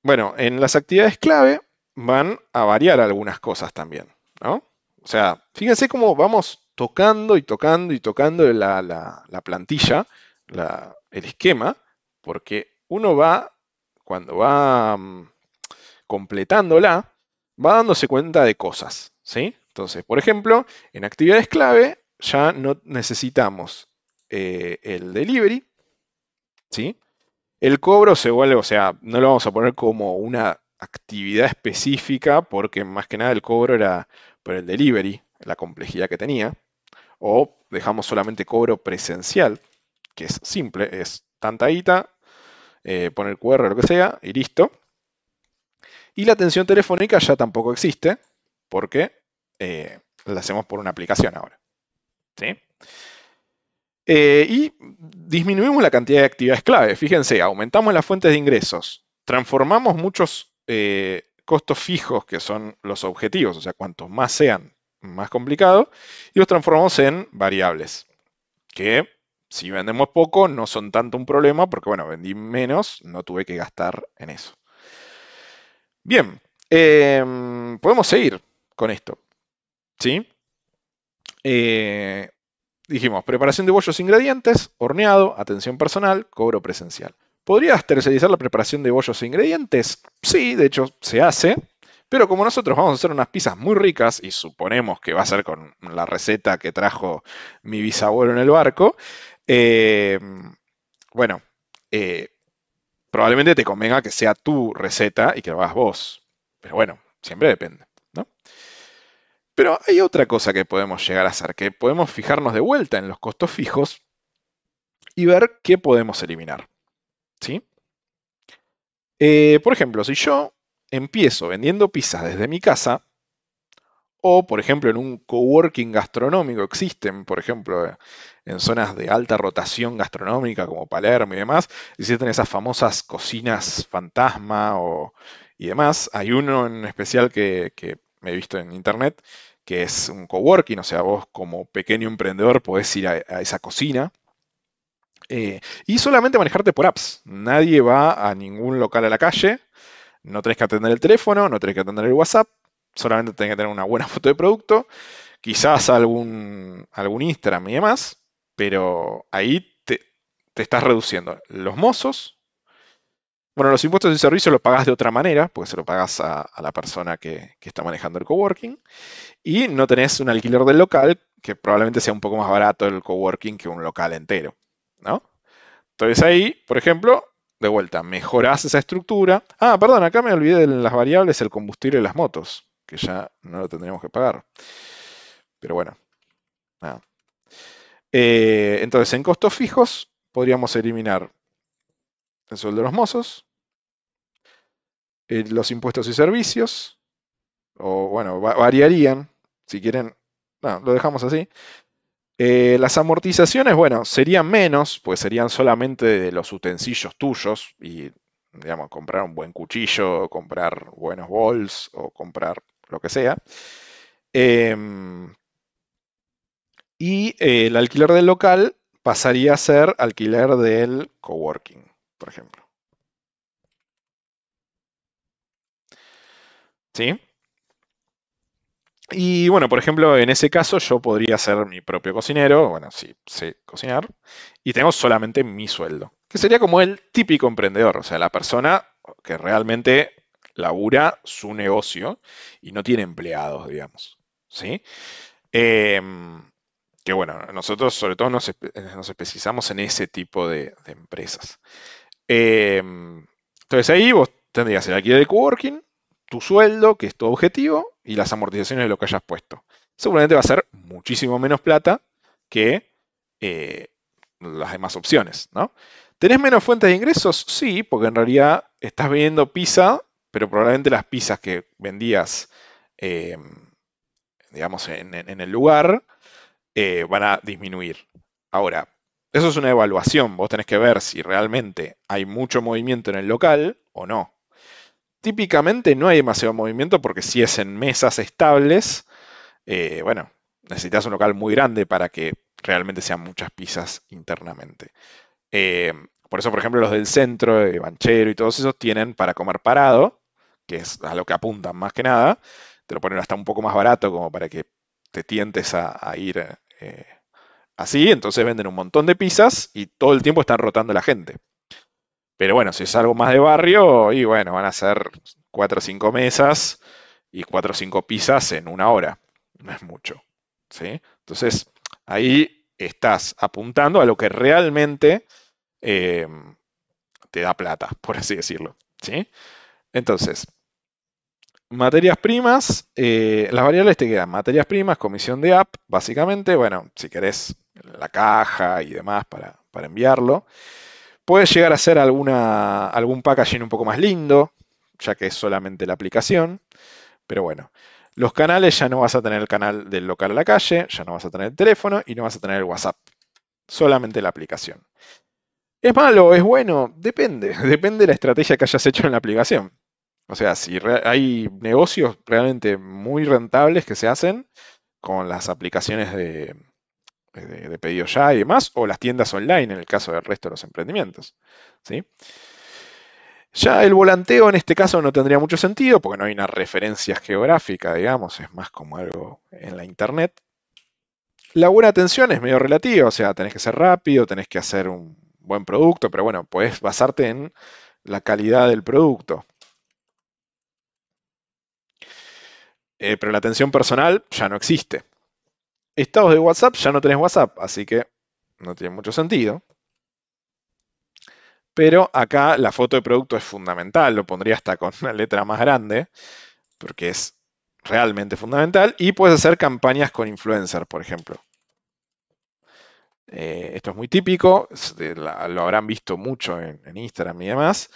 bueno, en las actividades clave van a variar algunas cosas también, ¿no? O sea, fíjense cómo vamos tocando y tocando y tocando la plantilla, el esquema, porque uno va, cuando va completándola, va dándose cuenta de cosas, ¿sí? Entonces, por ejemplo, en actividades clave ya no necesitamos el delivery, ¿sí? El cobro se vuelve, o sea, no lo vamos a poner como una actividad específica porque más que nada el cobro era por el delivery, la complejidad que tenía. O dejamos solamente cobro presencial, que es simple, es tanta guita, poner QR, lo que sea, y listo. Y la atención telefónica ya tampoco existe porque la hacemos por una aplicación ahora, ¿sí? Y disminuimos la cantidad de actividades clave. Fíjense, aumentamos las fuentes de ingresos, transformamos muchos costos fijos que son los objetivos, o sea, cuantos más sean, más complicado, y los transformamos en variables, que si vendemos poco no son tanto un problema porque, bueno, vendí menos, no tuve que gastar en eso. Bien, podemos seguir con esto, ¿sí? Eh, Dijimos, preparación de bollos e ingredientes, horneado, atención personal, cobro presencial. ¿Podrías tercerizar la preparación de bollos e ingredientes? Sí, de hecho se hace, pero como nosotros vamos a hacer unas pizzas muy ricas y suponemos que va a ser con la receta que trajo mi bisabuelo en el barco, eh, bueno, eh, probablemente te convenga que sea tu receta y que lo hagas vos. Pero bueno, siempre depende, ¿no? Pero hay otra cosa que podemos llegar a hacer, que podemos fijarnos de vuelta en los costos fijos y ver qué podemos eliminar, ¿sí? Por ejemplo, si yo empiezo vendiendo pizzas desde mi casa, o por ejemplo en un coworking gastronómico, existen, por ejemplo, en zonas de alta rotación gastronómica como Palermo y demás, existen esas famosas cocinas fantasma y demás. Hay uno en especial que me he visto en internet, que es un coworking, o sea, vos como pequeño emprendedor podés ir a esa cocina. Y solamente manejarte por apps. Nadie va a ningún local a la calle. No tenés que atender el teléfono, no tenés que atender el WhatsApp. Solamente tenés que tener una buena foto de producto. Quizás algún Instagram y demás. Pero ahí te estás reduciendo los mozos. Bueno, los impuestos y servicios los pagás de otra manera, porque se lo pagás a la persona que está manejando el coworking. Y no tenés un alquiler del local, que probablemente sea un poco más barato el coworking que un local entero, ¿no? Entonces ahí, por ejemplo, de vuelta, mejorás esa estructura. Ah, perdón, acá me olvidé de las variables, el combustible de las motos, que ya no lo tendríamos que pagar. Pero bueno, nada. Entonces, en costos fijos podríamos eliminar el sueldo de los mozos, los impuestos y servicios, o bueno, variarían, si quieren, no, lo dejamos así. Las amortizaciones, bueno, serían menos, pues serían solamente de los utensilios tuyos y, digamos, comprar un buen cuchillo, comprar buenos bols o comprar lo que sea. Em, y el alquiler del local pasaría a ser alquiler del coworking, por ejemplo. ¿Sí? Y bueno, por ejemplo, en ese caso yo podría ser mi propio cocinero, bueno, sí, sé cocinar, y tengo solamente mi sueldo, que sería como el típico emprendedor, o sea, la persona que realmente labura su negocio y no tiene empleados, digamos, ¿sí? Em, que bueno, nosotros sobre todo nos especializamos en ese tipo de empresas. Entonces ahí vos tendrías el alquiler de coworking, tu sueldo, que es tu objetivo, y las amortizaciones de lo que hayas puesto. Seguramente va a ser muchísimo menos plata que eh, las demás opciones, ¿no? ¿Tenés menos fuentes de ingresos? Sí, porque en realidad estás vendiendo pizza, pero probablemente las pizzas que vendías, eh, digamos, en el lugar, van a disminuir. Ahora, eso es una evaluación. Vos tenés que ver si realmente hay mucho movimiento en el local o no. Típicamente no hay demasiado movimiento porque si es en mesas estables, bueno, necesitas un local muy grande para que realmente sean muchas pizzas internamente. Eh, por eso, por ejemplo, los del centro, de Banchero y todos esos tienen para comer parado, que es a lo que apuntan más que nada. Te lo ponen hasta un poco más barato como para que te tientes a ir así. Entonces venden un montón de pizzas y todo el tiempo están rotando la gente. Pero bueno, si es algo más de barrio, y bueno, van a ser 4 o 5 mesas y 4 o 5 pizzas en una hora. No es mucho. ¿Sí? Entonces, ahí estás apuntando a lo que realmente eh, te da plata, por así decirlo. ¿Sí? Entonces, materias primas, las variables te quedan materias primas, comisión de app, básicamente, bueno, si querés la caja y demás para enviarlo. Puedes llegar a hacer algún packaging un poco más lindo, ya que es solamente la aplicación, pero bueno. Los canales ya no vas a tener el canal del local a la calle, ya no vas a tener el teléfono y no vas a tener el WhatsApp, solamente la aplicación. ¿Es malo? ¿Es bueno? Depende, depende de la estrategia que hayas hecho en la aplicación. O sea, si hay negocios realmente muy rentables que se hacen con las aplicaciones de pedido ya y demás, o las tiendas online en el caso del resto de los emprendimientos. ¿Sí? Ya el volanteo en este caso no tendría mucho sentido porque no hay una referencia geográfica, digamos, es más como algo en la internet. La buena atención es medio relativa, o sea, tenés que ser rápido, tenés que hacer un buen producto, pero bueno, puedes basarte en la calidad del producto. Pero la atención personal ya no existe. Estados de WhatsApp, ya no tenés WhatsApp, así que no tiene mucho sentido. Pero acá la foto de producto es fundamental, lo pondría hasta con una letra más grande, porque es realmente fundamental. Y puedes hacer campañas con influencers, por ejemplo. Esto es muy típico, lo habrán visto mucho en Instagram y demás.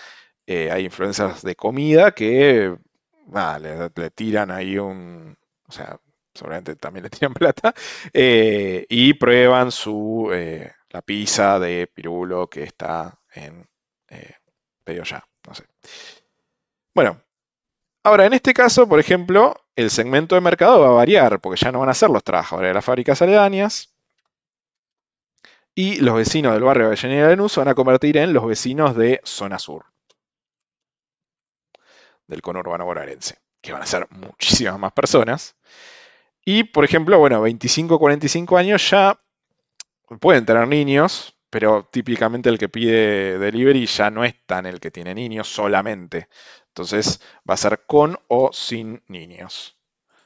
Hay influencers de comida que le tiran ahí o sea, seguramente también le tiran plata, y prueban la pizza de Pirulo que está en eh, pedido ya, no sé. Bueno, ahora en este caso, por ejemplo, el segmento de mercado va a variar, porque ya no van a ser los trabajadores de las fábricas aledañas, y los vecinos del barrio de Avellaneda de Lanús se van a convertir en los vecinos de zona sur, del conurbano bonaerense, que van a ser muchísimas más personas. Y, por ejemplo, bueno, 25 45 años ya pueden tener niños, pero típicamente el que pide delivery ya no es tan el que tiene niños solamente. Entonces va a ser con o sin niños.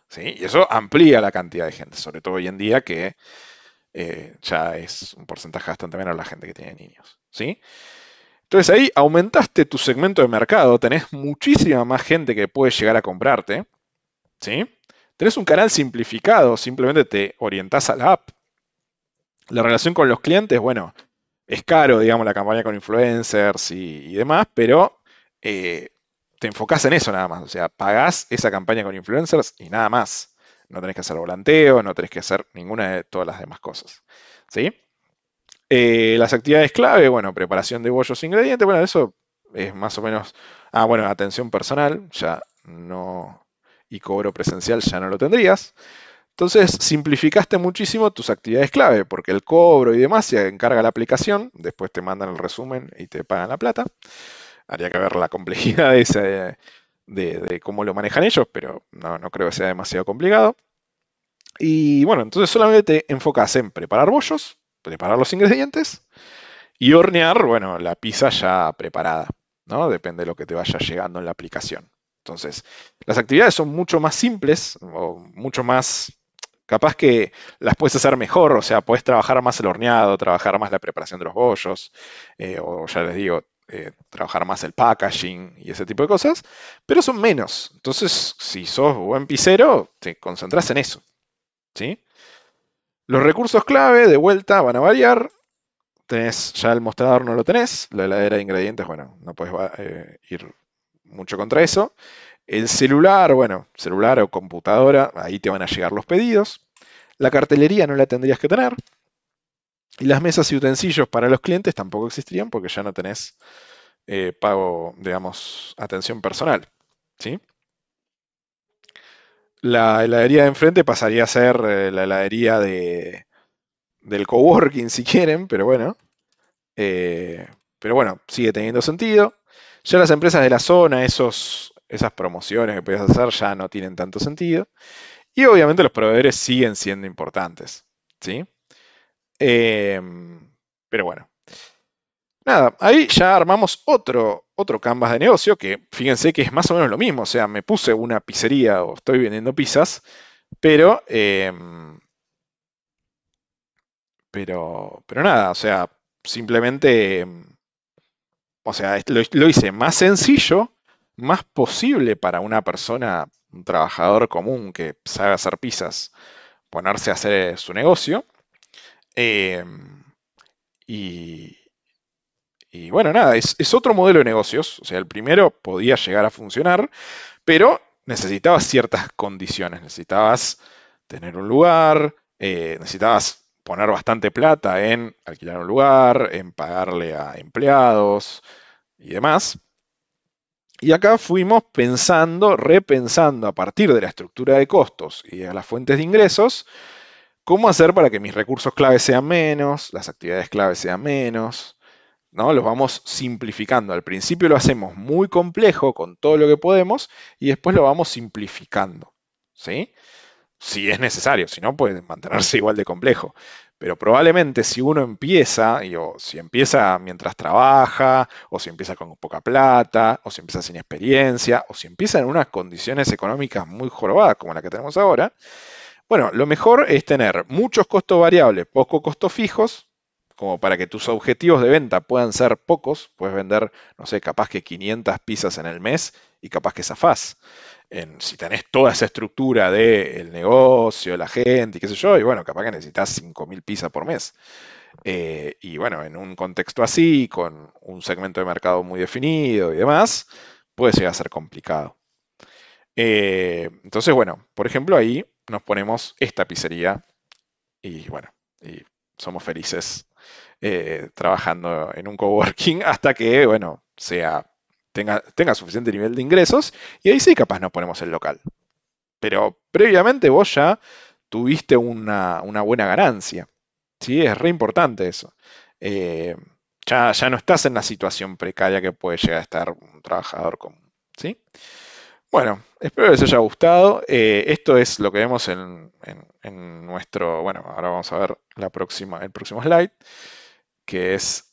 ¿Sí? Y eso amplía la cantidad de gente, sobre todo hoy en día que ya es un porcentaje bastante menor la gente que tiene niños. ¿Sí? Entonces ahí aumentaste tu segmento de mercado, tenés muchísima más gente que puede llegar a comprarte, ¿sí? Tenés un canal simplificado, simplemente te orientás a la app. La relación con los clientes, bueno, es caro, digamos, la campaña con influencers y demás, pero eh, te enfocás en eso nada más. O sea, pagás esa campaña con influencers y nada más. No tenés que hacer volanteo, no tenés que hacer ninguna de todas las demás cosas. ¿Sí? Las actividades clave, bueno, preparación de bollos e ingredientes, bueno, eso es más o menos. Ah, bueno, atención personal, ya no. Y cobro presencial ya no lo tendrías. Entonces simplificaste muchísimo tus actividades clave, porque el cobro y demás se encarga la aplicación, después te mandan el resumen y te pagan la plata. Habría que ver la complejidad de cómo lo manejan ellos, pero no creo que sea demasiado complicado. Y bueno, entonces solamente te enfocas en preparar bollos, preparar los ingredientes y hornear, bueno, la pizza ya preparada, ¿no? Depende de lo que te vaya llegando en la aplicación. Entonces, las actividades son mucho más simples o mucho más. Capaz que las puedes hacer mejor, o sea, puedes trabajar más el horneado, trabajar más la preparación de los bollos, o ya les digo, trabajar más el packaging y ese tipo de cosas, pero son menos. Entonces, si sos buen pizzero, te concentras en eso, ¿sí? Los recursos clave, de vuelta, van a variar. Tenés, ya el mostrador no lo tenés, la heladera de ingredientes, bueno, no puedes ir mucho contra eso. El celular, bueno, celular o computadora, ahí te van a llegar los pedidos. La cartelería no la tendrías que tener. Y las mesas y utensilios para los clientes tampoco existirían porque ya no tenés pago, digamos, atención personal. ¿Sí? La heladería de enfrente pasaría a ser la heladería del coworking si quieren, pero bueno. Eh, pero bueno, sigue teniendo sentido. Ya las empresas de la zona, esas promociones que puedes hacer ya no tienen tanto sentido. Y obviamente los proveedores siguen siendo importantes. ¿Sí? Eh, pero bueno, nada, ahí ya armamos otro canvas de negocio que fíjense que es más o menos lo mismo. O sea, me puse una pizzería o estoy vendiendo pizzas, pero, pero nada, o sea, simplemente, o sea, lo hice más sencillo, más posible para una persona, un trabajador común que sabe hacer pizzas, ponerse a hacer su negocio. eh, y, Y bueno, nada, es otro modelo de negocios. O sea, el primero podía llegar a funcionar, pero necesitabas ciertas condiciones. Necesitabas tener un lugar, necesitabas poner bastante plata en alquilar un lugar, en pagarle a empleados y demás. Y acá fuimos pensando, repensando a partir de la estructura de costos y de las fuentes de ingresos, cómo hacer para que mis recursos claves sean menos, las actividades claves sean menos, ¿no? Los vamos simplificando. Al principio lo hacemos muy complejo con todo lo que podemos y después lo vamos simplificando, ¿sí? Si es necesario, si no puede mantenerse igual de complejo. Pero probablemente si uno empieza, o si empieza mientras trabaja, o si empieza con poca plata, o si empieza sin experiencia, o si empieza en unas condiciones económicas muy jorobadas como la que tenemos ahora, bueno, lo mejor es tener muchos costos variables, pocos costos fijos, como para que tus objetivos de venta puedan ser pocos. Puedes vender, no sé, capaz que 500 pizzas en el mes y capaz que zafás. Si tenés toda esa estructura del negocio, la gente y qué sé yo, y bueno, capaz que necesitas 5.000 pizzas por mes. Y bueno, en un contexto así, con un segmento de mercado muy definido y demás, puede llegar a ser complicado. Entonces, bueno, por ejemplo, ahí nos ponemos esta pizzería y bueno, y somos felices trabajando en un coworking hasta que, bueno, tenga suficiente nivel de ingresos y ahí sí capaz nos ponemos el local. Pero previamente vos ya tuviste una buena ganancia, ¿sí? Es re importante eso. Eh, ya no estás en la situación precaria que puede llegar a estar un trabajador común, ¿sí? Bueno, espero que les haya gustado. Esto es lo que vemos en nuestro. Bueno, ahora vamos a ver el próximo slide, que es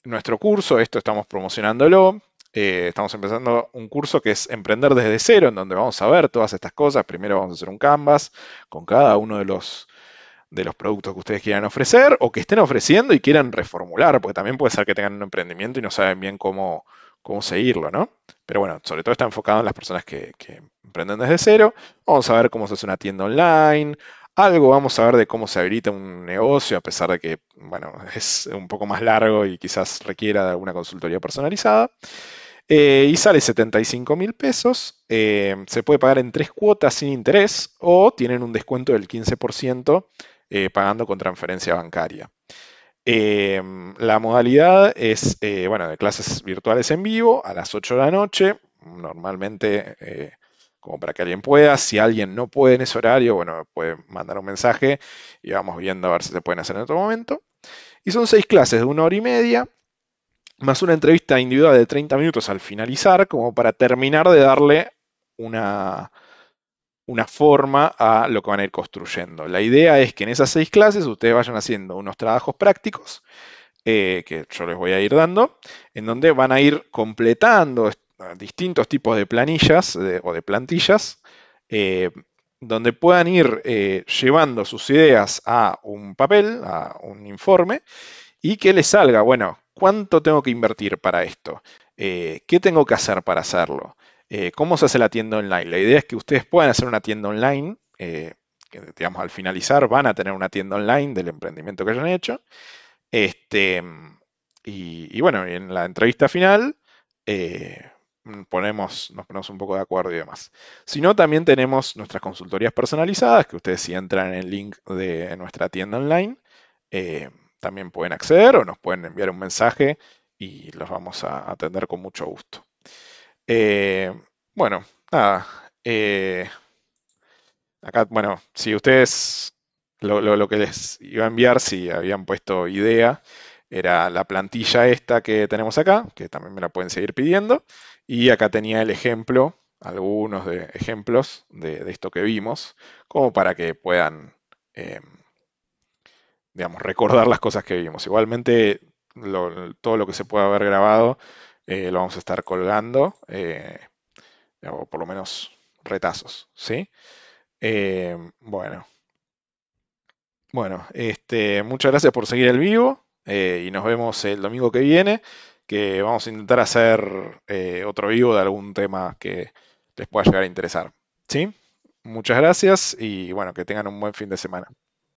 nuestro curso. Esto estamos promocionándolo. Estamos empezando un curso que es Emprender desde cero, en donde vamos a ver todas estas cosas. Primero vamos a hacer un Canvas con cada uno de los productos que ustedes quieran ofrecer o que estén ofreciendo y quieran reformular, porque también puede ser que tengan un emprendimiento y no saben bien cómo seguirlo, ¿no? Pero bueno, sobre todo está enfocado en las personas que emprenden desde cero. Vamos a ver cómo se hace una tienda online, algo vamos a ver de cómo se habilita un negocio, a pesar de que, bueno, es un poco más largo y quizás requiera de alguna consultoría personalizada. Y sale 75.000 pesos. Se puede pagar en 3 cuotas sin interés o tienen un descuento del 15% pagando con transferencia bancaria. Eh, la modalidad es, bueno, de clases virtuales en vivo a las 8 de la noche, normalmente como para que alguien pueda. Si alguien no puede en ese horario, bueno, puede mandar un mensaje y vamos viendo a ver si se pueden hacer en otro momento. Y son 6 clases de 1 hora y media, más una entrevista individual de 30 minutos al finalizar, como para terminar de darle una, una forma a lo que van a ir construyendo. La idea es que en esas 6 clases ustedes vayan haciendo unos trabajos prácticos que yo les voy a ir dando, en donde van a ir completando distintos tipos de planillas o de plantillas, eh, donde puedan ir llevando sus ideas a un papel, a un informe, y que les salga, bueno, ¿cuánto tengo que invertir para esto? ¿Qué tengo que hacer para hacerlo? ¿Cómo se hace la tienda online? La idea es que ustedes puedan hacer una tienda online, que digamos al finalizar van a tener una tienda online del emprendimiento que hayan hecho. Este, y bueno, y en la entrevista final nos ponemos un poco de acuerdo y demás. Si no, también tenemos nuestras consultorías personalizadas, que ustedes si entran en el link de nuestra tienda online, eh, también pueden acceder o nos pueden enviar un mensaje y los vamos a atender con mucho gusto. Eh, bueno, nada. Acá, bueno, si ustedes lo que les iba a enviar, si habían puesto idea, era la plantilla esta que tenemos acá, que también me la pueden seguir pidiendo. Y acá tenía el ejemplo, algunos de ejemplos de esto que vimos, como para que puedan, eh, digamos, recordar las cosas que vimos. Igualmente, todo lo que se pueda haber grabado lo vamos a estar colgando, o por lo menos retazos, ¿sí? Bueno. Bueno, muchas gracias por seguir el vivo y nos vemos el domingo que viene, que vamos a intentar hacer otro vivo de algún tema que les pueda llegar a interesar. ¿Sí? Muchas gracias y bueno, que tengan un buen fin de semana.